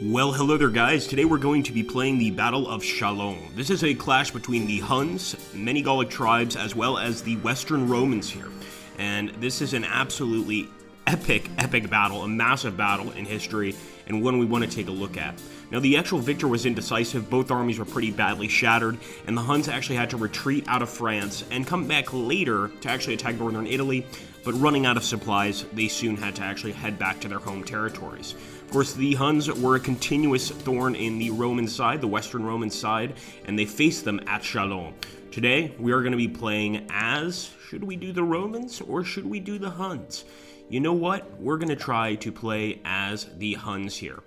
Well, hello there guys. Today we're going to be playing the Battle of Chalons. This is a clash between the Huns, many Gallic tribes, as well as the Western Romans here. And this is an absolutely epic battle, a massive battle in history, and one we want to take a look at. Now, the actual victor was indecisive, both armies were pretty badly shattered, and the Huns actually had to retreat out of France and come back later to actually attack northern Italy, but running out of supplies, they soon had to actually head back to their home territories. Of course, the Huns were a continuous thorn in the Roman side, the Western Roman side, and they faced them at Chalons. Today, we are going to be playing as, should we do the Romans or should we do the Huns? You know what? We're going to try to play as the Huns here.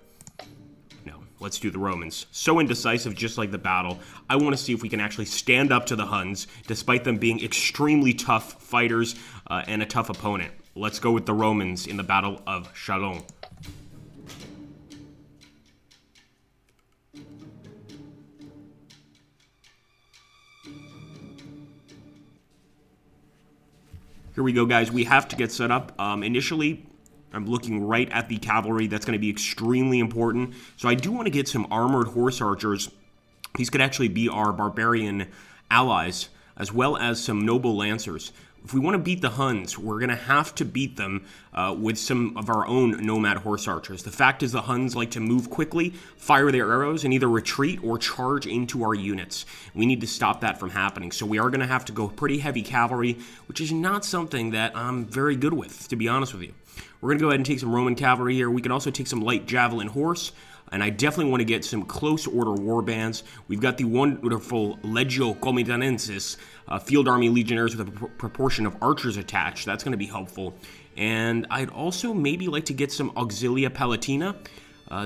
No, let's do the Romans. So indecisive, just like the battle. I want to see if we can actually stand up to the Huns, despite them being extremely tough fighters and a tough opponent. Let's go with the Romans in the Battle of Chalons. Here we go, guys. We have to get set up. Initially, I'm looking right at the cavalry. That's going to be extremely important. So I do want to get some armored horse archers. These could actually be our barbarian allies, as well as some noble lancers. If we want to beat the Huns, we're going to have to beat them with some of our own nomad horse archers. The fact is the Huns like to move quickly, fire their arrows, and either retreat or charge into our units. We need to stop that from happening. So we are going to have to go pretty heavy cavalry, which is not something that I'm very good with, to be honest with you. We're going to go ahead and take some Roman cavalry here. We can also take some light javelin horse. And I definitely want to get some close order warbands. We've got the wonderful Legio Comitanensis, field army legionnaires with a proportion of archers attached. That's going to be helpful. And I'd also maybe like to get some Auxilia Palatina.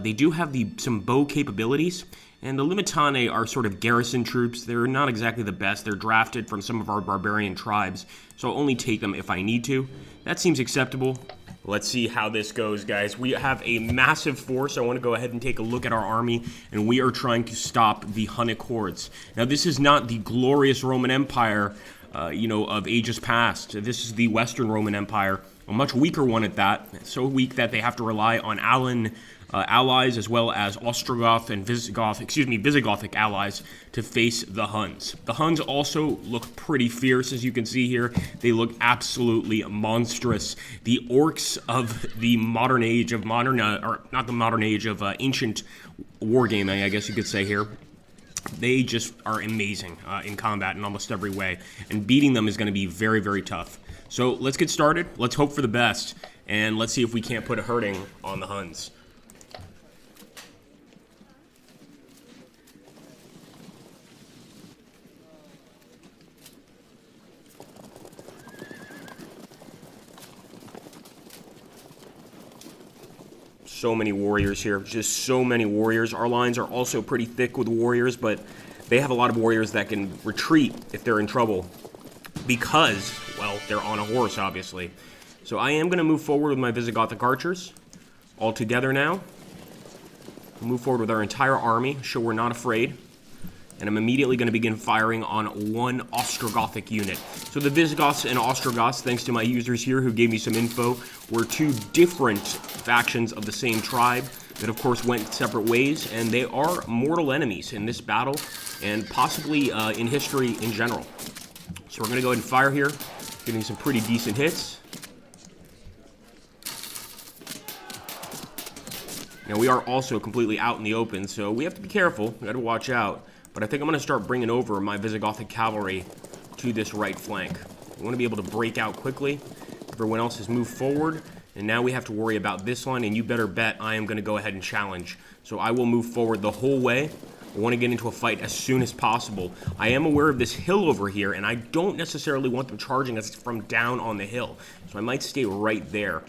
They do have some bow capabilities. And the Limitane are sort of garrison troops. They're not exactly the best. They're drafted from some of our barbarian tribes. So I'll only take them if I need to. That seems acceptable. Let's see how this goes, guys. We have a massive force. I want to go ahead and take a look at our army, and we are trying to stop the Hunnic hordes. Now, this is not the glorious Roman Empire, of ages past. This is the Western Roman Empire, a much weaker one at that. So weak that they have to rely on allies as well as Ostrogoth and Visigothic allies to face the Huns. The Huns also look pretty fierce, as you can see here. They look absolutely monstrous. The orcs of the modern age of ancient wargaming, I guess you could say here. They just are amazing in combat in almost every way, and beating them is going to be very, very tough. So let's get started. Let's hope for the best, and let's see if we can't put a hurting on the Huns. So many warriors here, just so many warriors. Our lines are also pretty thick with warriors, but they have a lot of warriors that can retreat if they're in trouble because, well, they're on a horse, obviously. So I am going to move forward with my Visigothic archers all together now. We'll move forward with our entire army, show we're not afraid. And I'm immediately going to begin firing on one Ostrogothic unit. So the Visigoths and Ostrogoths, thanks to my users here who gave me some info, were two different factions of the same tribe that of course went separate ways, and they are mortal enemies in this battle and possibly in history in general. So we're going to go ahead and fire here, getting some pretty decent hits. Now we are also completely out in the open, so we have to be careful, we got to watch out. But I think I'm going to start bringing over my Visigothic cavalry to this right flank. We want to be able to break out quickly. Everyone else has moved forward, and now we have to worry about this line, and you better bet I am going to go ahead and challenge. So I will move forward the whole way. I want to get into a fight as soon as possible. I am aware of this hill over here, and I don't necessarily want them charging us from down on the hill. So I might stay right there.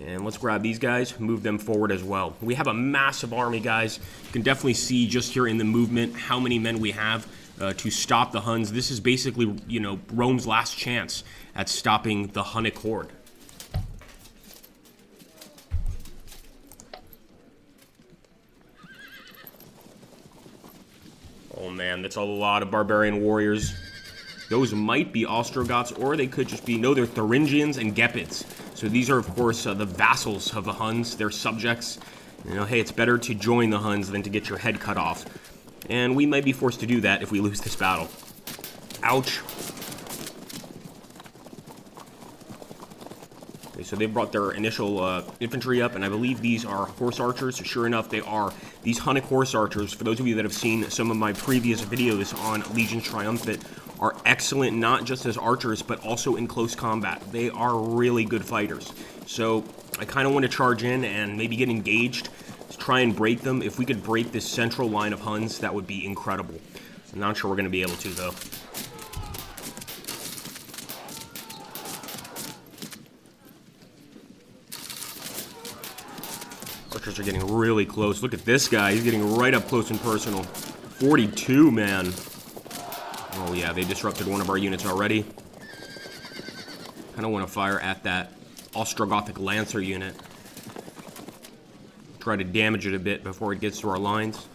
And let's grab these guys, move them forward as well. We have a massive army, guys. You can definitely see just here in the movement how many men we have to stop the Huns. This is basically, Rome's last chance at stopping the Hunnic horde. Oh man, that's a lot of barbarian warriors. Those might be Ostrogoths, or they could just be, no, they're Thuringians and Gepids. So these are, of course, the vassals of the Huns. They're subjects. You know, hey, it's better to join the Huns than to get your head cut off. And we might be forced to do that if we lose this battle. Ouch. Okay, so they brought their initial infantry up, and I believe these are horse archers. Sure enough, they are. These Hunnic horse archers, for those of you that have seen some of my previous videos on Legion Triumphant, are excellent not just as archers, but also in close combat. They are really good fighters. So I kind of want to charge in and maybe get engaged, try and break them. If we could break this central line of Huns, that would be incredible. I'm not sure we're going to be able to, though. Archers are getting really close. Look at this guy. He's getting right up close and personal. 42, man. Oh, yeah, they disrupted one of our units already. Kind of want to fire at that Ostrogothic Lancer unit. Try to damage it a bit before it gets to our lines.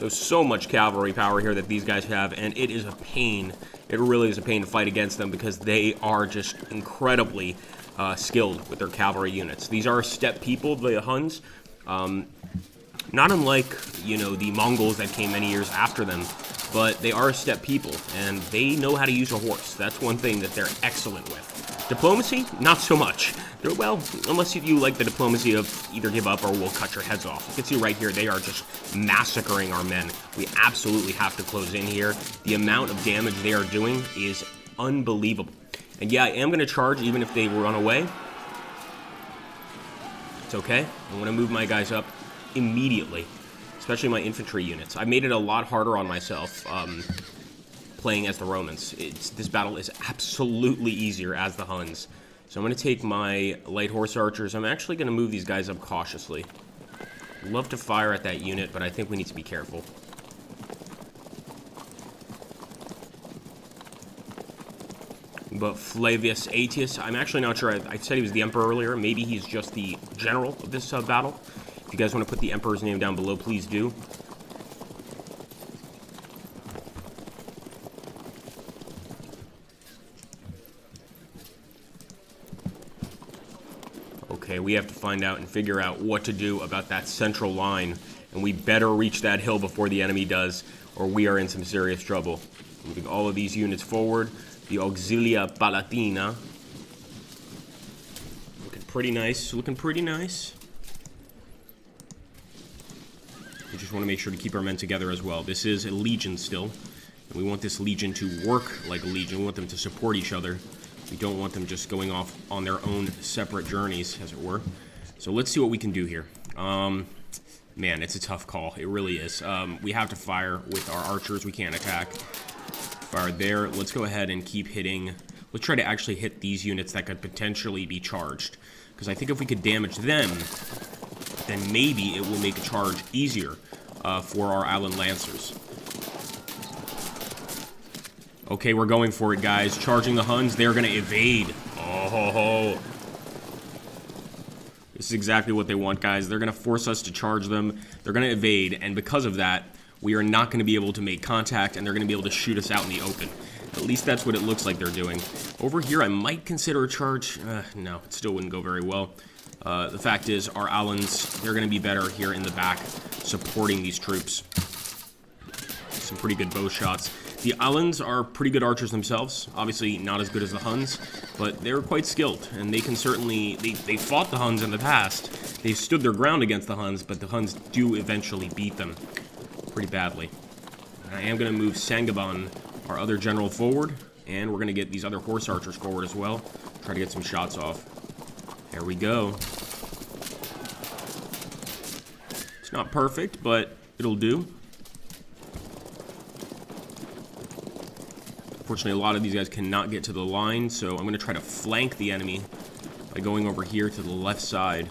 So much cavalry power here that these guys have, and it is a pain. It really is a pain to fight against them because they are just incredibly skilled with their cavalry units. These are steppe people, the Huns. Not unlike, you know, the Mongols that came many years after them, but they are steppe people, and they know how to use a horse. That's one thing that they're excellent with. Diplomacy, not so much. Well, unless you like the diplomacy of either give up or we'll cut your heads off. You can see right here, they are just massacring our men. We absolutely have to close in here. The amount of damage they are doing is unbelievable. And yeah, I am going to charge even if they run away. It's okay. I'm going to move my guys up immediately, especially my infantry units. I made it a lot harder on myself playing as the Romans. This battle is absolutely easier as the Huns. So I'm going to take my light horse archers. I'm actually going to move these guys up cautiously. Love to fire at that unit, but I think we need to be careful. But Flavius Aetius, I'm actually not sure. I said he was the emperor earlier. Maybe he's just the general of this battle. If you guys want to put the emperor's name down below, please do. Okay, we have to find out and figure out what to do about that central line. And we better reach that hill before the enemy does, or we are in some serious trouble. Moving all of these units forward. The Auxilia Palatina. Looking pretty nice. Looking pretty nice. We just want to make sure to keep our men together as well. This is a legion still. And we want this legion to work like a legion. We want them to support each other. We don't want them just going off on their own separate journeys, as it were. So let's see what we can do here. Man, it's a tough call. It really is. We have to fire with our archers. We can't attack. Fire there. Let's go ahead and keep hitting. Let's try to actually hit these units that could potentially be charged. Because I think if we could damage them, then maybe it will make a charge easier for our Allen Lancers. Okay, we're going for it, guys. Charging the Huns. They're going to evade. Oh, ho, ho. This is exactly what they want, guys. They're going to force us to charge them. They're going to evade, and because of that, we are not going to be able to make contact, and they're going to be able to shoot us out in the open. At least that's what it looks like they're doing. Over here, I might consider a charge. No, it still wouldn't go very well. The fact is, our Allens, they're going to be better here in the back, supporting these troops. Some pretty good bow shots. The Allens are pretty good archers themselves. Obviously, not as good as the Huns, but they're quite skilled, and they can certainly... They fought the Huns in the past. They stood their ground against the Huns, but the Huns do eventually beat them pretty badly. I am going to move Sangaban, our other general, forward, and we're going to get these other horse archers forward as well. Try to get some shots off. There we go. It's not perfect, but it'll do. Unfortunately, a lot of these guys cannot get to the line, so I'm going to try to flank the enemy by going over here to the left side.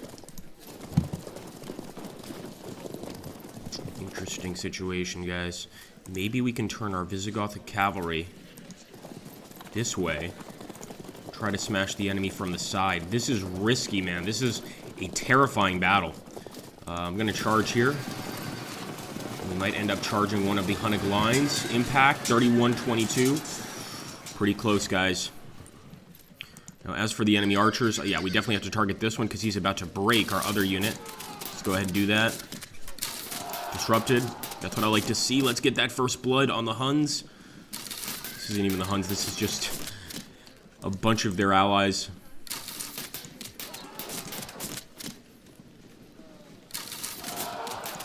Interesting situation, guys. Maybe we can turn our Visigothic cavalry this way. Try to smash the enemy from the side. This is risky, man. This is a terrifying battle. I'm going to charge here. We might end up charging one of the Hunnic lines. Impact, 31-22. Pretty close, guys. Now, as for the enemy archers, yeah, we definitely have to target this one because he's about to break our other unit. Let's go ahead and do that. Disrupted. That's what I like to see. Let's get that first blood on the Huns. This isn't even the Huns. This is just a bunch of their allies.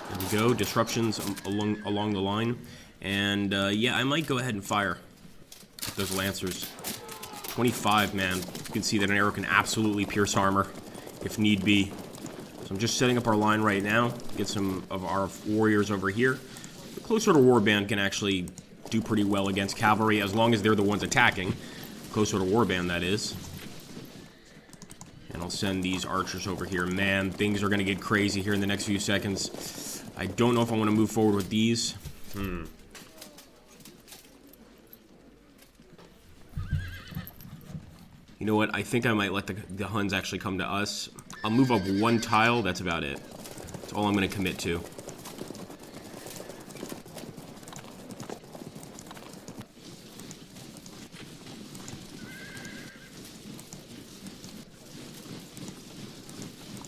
There we go. Disruptions along the line. And, yeah, I might go ahead and fire at those Lancers. 25, man. You can see that an arrow can absolutely pierce armor if need be. So I'm just setting up our line right now. Get some of our warriors over here. The close order warband can actually do pretty well against cavalry as long as they're the ones attacking. Close order warband, that is. And I'll send these archers over here. Man, things are going to get crazy here in the next few seconds. I don't know if I want to move forward with these. You know what? I think I might let the Huns actually come to us. I'll move up one tile. That's about it. That's all I'm going to commit to.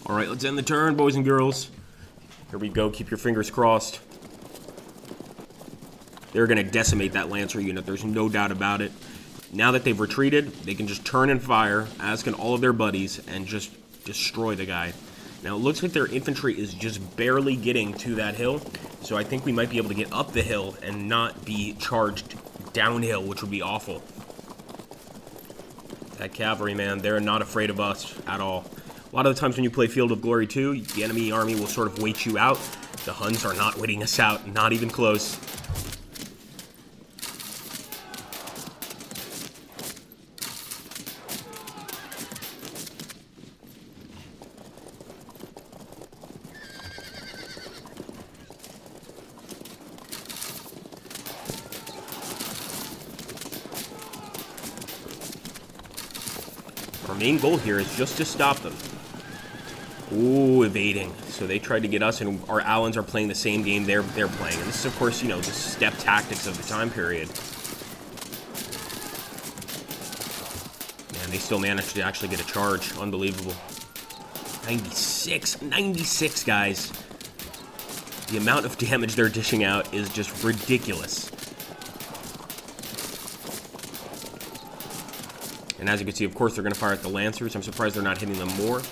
All right, let's end the turn, boys and girls. Here we go. Keep your fingers crossed. They're going to decimate that Lancer unit. There's no doubt about it. Now that they've retreated, they can just turn and fire, as can all of their buddies, and just destroy the guy. Now, it looks like their infantry is just barely getting to that hill, so I think we might be able to get up the hill and not be charged downhill, which would be awful. That cavalry, man, they're not afraid of us at all. A lot of the times when you play Field of Glory 2, the enemy army will sort of wait you out. The Huns are not waiting us out, not even close. Our main goal here is just to stop them. Ooh, evading. So they tried to get us, and our Alans are playing the same game they're playing. And this is, of course, you know, the step tactics of the time period. Man, they still managed to actually get a charge. Unbelievable. 96, guys. The amount of damage they're dishing out is just ridiculous. And as you can see, of course, they're going to fire at the Lancers. I'm surprised they're not hitting them more.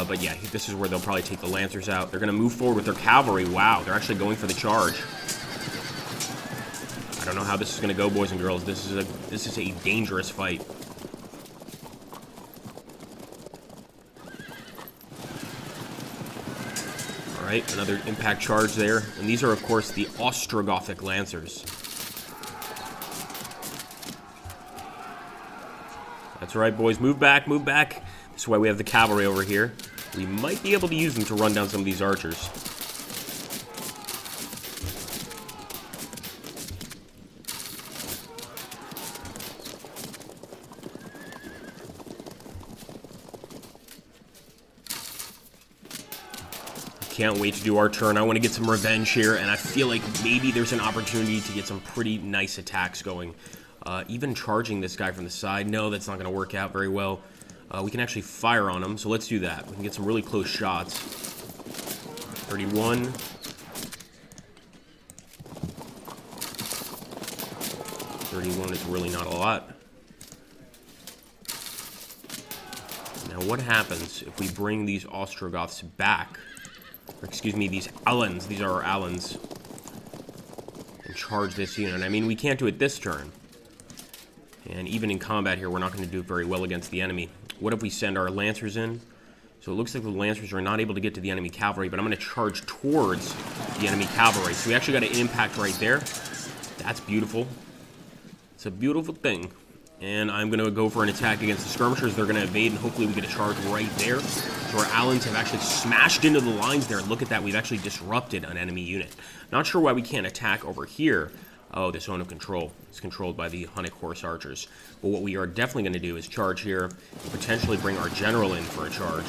But yeah, this is where they'll probably take the Lancers out. They're going to move forward with their cavalry. Wow, they're actually going for the charge. I don't know how this is going to go, boys and girls. This is a dangerous fight. All right, another impact charge there. And these are, of course, the Ostrogothic Lancers. That's right, boys. Move back, move back. This is why we have the cavalry over here. We might be able to use them to run down some of these archers. Can't wait to do our turn. I want to get some revenge here, and I feel like maybe there's an opportunity to get some pretty nice attacks going. Even charging this guy from the side, no, that's not going to work out very well. We can actually fire on him, so let's do that. We can get some really close shots. 31. Is really not a lot. Now, what happens if we bring these Ostrogoths back? Or, excuse me, these Alans. These are our Alans. And charge this unit. I mean, we can't do it this turn. And even in combat here, we're not going to do very well against the enemy. What if we send our Lancers in? So it looks like the Lancers are not able to get to the enemy cavalry, but I'm going to charge towards the enemy cavalry. So we actually got an impact right there. That's beautiful. It's a beautiful thing. And I'm going to go for an attack against the skirmishers. They're going to evade, and hopefully we get a charge right there. So our Alans have actually smashed into the lines there. Look at that. We've actually disrupted an enemy unit. Not sure why we can't attack over here. Oh, the zone of control. It's controlled by the Hunnic horse archers. But what we are definitely going to do is charge here and potentially bring our general in for a charge.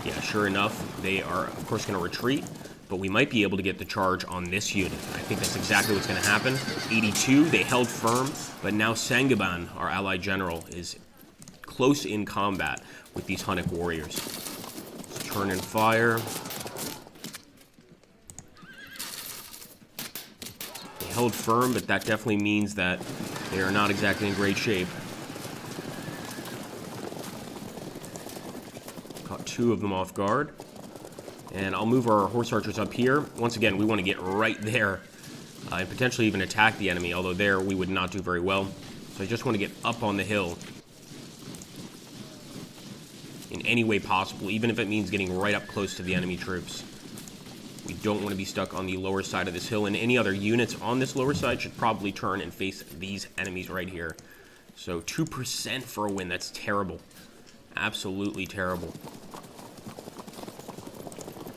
Yeah, sure enough, they are, of course, going to retreat. But we might be able to get the charge on this unit. I think that's exactly what's going to happen. 82, they held firm. But now Sangaban, our allied general, is close in combat with these Hunnic warriors. Let's turn and fire. They held firm, but that definitely means that they are not exactly in great shape. Caught 2 of them off guard. And I'll move our horse archers up here. Once again, we want to get right there and potentially even attack the enemy, although there we would not do very well. So I just want to get up on the hill in any way possible, even if it means getting right up close to the enemy troops. We don't want to be stuck on the lower side of this hill, and any other units on this lower side should probably turn and face these enemies right here. So 2% for a win. That's terrible. Absolutely terrible.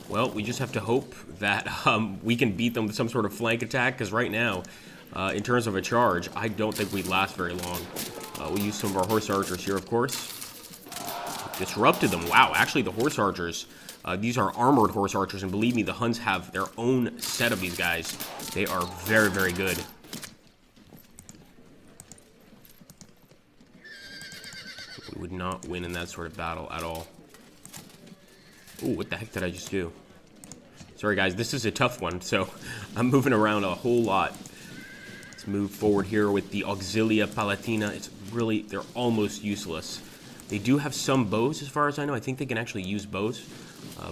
Well, we just have to hope that we can beat them with some sort of flank attack, because right now, in terms of a charge, I don't think we'd last very long. We'll use some of our horse archers here, of course. Disrupted them. Wow, actually the horse archers, these are armored horse archers, and believe me, the Huns have their own set of these guys. They are very, very good. We would not win in that sort of battle at all. Ooh, what the heck did I just do? Sorry guys, this is a tough one, so I'm moving around a whole lot. Let's move forward here with the Auxilia Palatina. It's really, they're almost useless. They do have some bows as far as I know. I think they can actually use bows,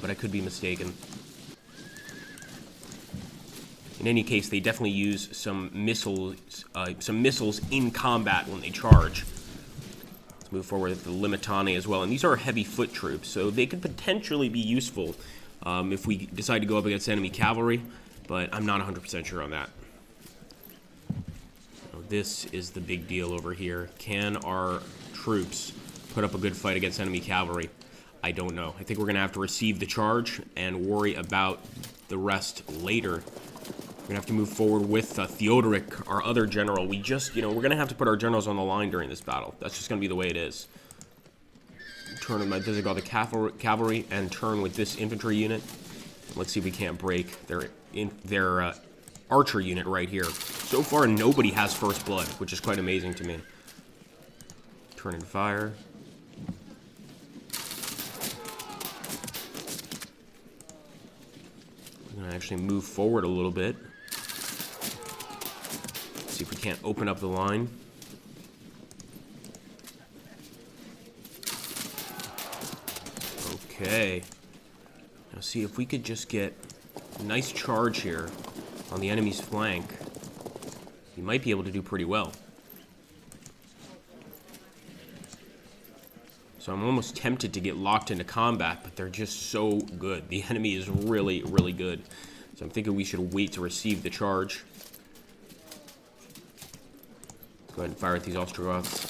but I could be mistaken. In any case, they definitely use some missiles in combat when they charge. Let's move forward with the Limitani as well. And these are heavy foot troops, so they could potentially be useful if we decide to go up against enemy cavalry, but I'm not 100% sure on that. So this is the big deal over here. Can our troops put up a good fight against enemy cavalry? I don't know. I think we're going to have to receive the charge and worry about the rest later. We're going to have to move forward with Theodoric, our other general. We just, we're going to have to put our generals on the line during this battle. That's just going to be the way it is. Turn with my Visigoth cavalry and turn with this infantry unit. Let's see if we can't break their archer unit right here. So far, nobody has first blood, which is quite amazing to me. Turn and fire. I'm going to actually move forward a little bit. See if we can't open up the line. Okay. Now see if we could just get a nice charge here on the enemy's flank. We might be able to do pretty well. So I'm almost tempted to get locked into combat, but they're just so good. The enemy is really, really good. So I'm thinking we should wait to receive the charge. Let's go ahead and fire at these Ostrogoths.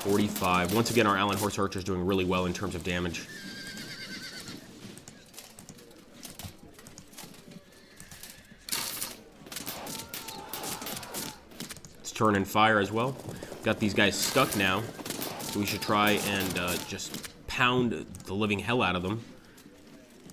45. Once again, our Allen Horse Archer is doing really well in terms of damage. Let's turn and fire as well. Got these guys stuck now. So we should try and just pound the living hell out of them.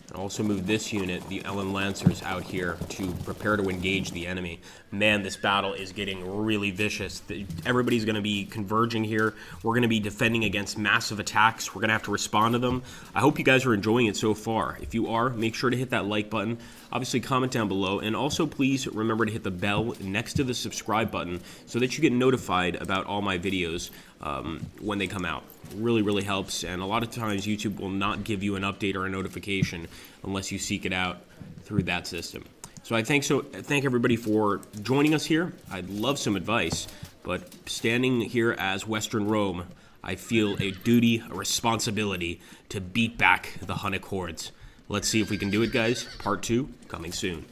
And also move this unit, the Ellen Lancers, out here to prepare to engage the enemy. Man, this battle is getting really vicious. Everybody's going to be converging here. We're going to be defending against massive attacks. We're going to have to respond to them. I hope you guys are enjoying it so far. If you are, make sure to hit that like button. Obviously, comment down below. And also, please remember to hit the bell next to the subscribe button so that you get notified about all my videos when they come out. Really, really helps, and a lot of times YouTube will not give you an update or a notification unless you seek it out through that system. So I thank everybody for joining us here. I'd love some advice, but standing here as Western Rome, I feel a duty, a responsibility to beat back the Hunnic hordes. Let's see if we can do it, guys. Part 2 coming soon.